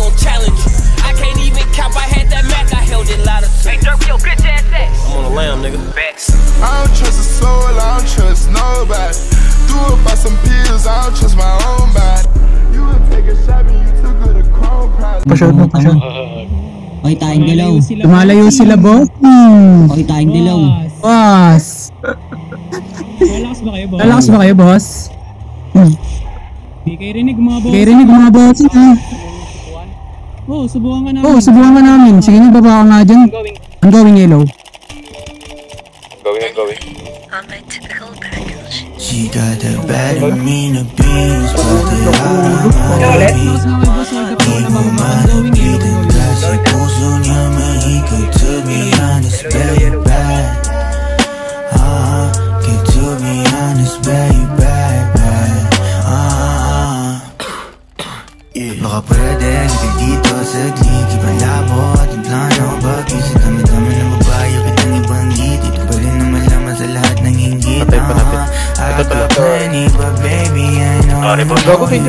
gon' challenge you. I can't even cap, I had that Mac, I held it loud as hey, Dirk, yo, bitch ass ass. I'm on the lamb, nigga. Facts. I don't trust a soul, I don't trust nobody. Do it by some pills, I don't trust my own body. You would take a shot and you took her to Chrome Prize. Pa-shot mo, pa-shot. Okay, tayong dilaw. Lumalayo sila, boss. Okay, tayong dilaw. Boss. Lalakas ba kayo, boss? Lalakas ba kayo, boss? Di kayo rinig mga boss. Kayo rinig mga boss. Oo, subukan ka namin. Oo, subukan ka namin. Sige nga, baba ka nga dyan. Ongoing yellow. Going. On my typical package. She got that bad mean beans, but the out si puso niya mahigit, to be honest, very bad. Get to be honest, very bad. Baka pwede, halika dito sa glig, ibalabo at yung plano, bagay sa dami-dami ng babae, kitang ibang ngiti, ito pa rin na malaman sa lahat ng inggit. I got plenty, but baby, I know you don't want, you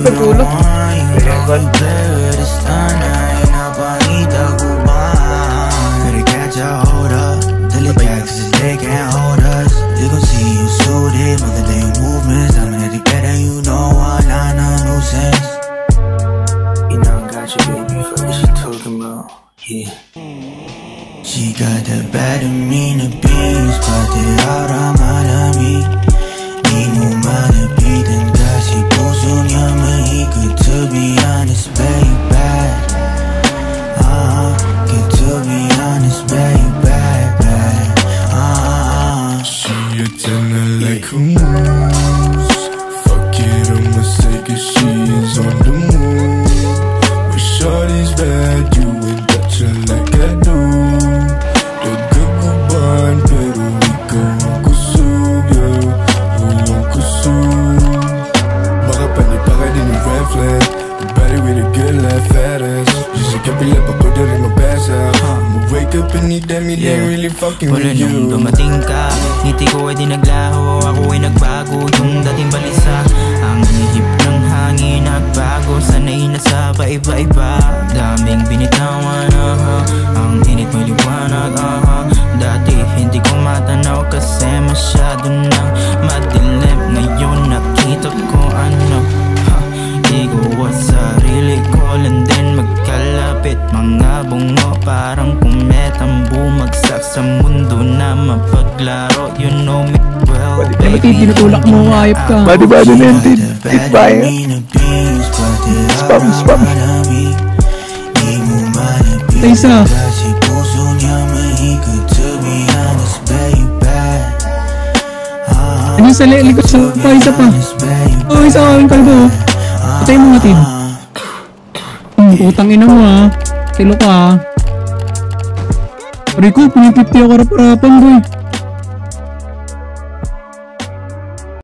don't play with the stunner, napakita ko ba? Better catch a hold up, dali ka kasi they can't hold us. They gon' see you suited, madala yung movements, I'm ready better, you know wala na nuisance. You know I got you, baby, fuck what you talking about, yeah. She got that bad mean beans, pati araw malamig. Di mo malapitan kasi puso niya mahigit, to be honest, very bad. Get to be honest, very bad. She a tenor like who knows? Fuck it, I'ma say 'cause she is on the move. But shorty's bad, you ain't got you like I do. The good kuban, pero ikaw ang kusog, yeah. Ang kusog. Baka panipaka din yung red flag. The body with a good left fat ass. Just a couple up, ako na rin mabasa. I'ma wake up and need that, me they really fucking with you. Nung dumating ka, ngiti ko ay di naglaho, ako ay nagbago, yung dating balisa. Ang ihip ng hangin nagbago, sanay na sa paiba-iba. Daming binitawan, ang init may liwanag, dati hindi ko matanaw kasi masyado nang madilim. Ngayon nakita ko ano, ego at sarili ko lang din magkalapit. Mga bungo parang kumetang bumagsak sa mundo na mapaglaro. You know me well, baby. Tinutulak mo, ayop ka. Body nentin. Goodbye. Spam. Tay isa. Ano sa likod sa pa, isa pa. Oh, isa ka, yung kalbo. Patay mo natin. Putang ina mo ha. Tilo ka ha. Rico, pinipipti ako rap-rapan boy.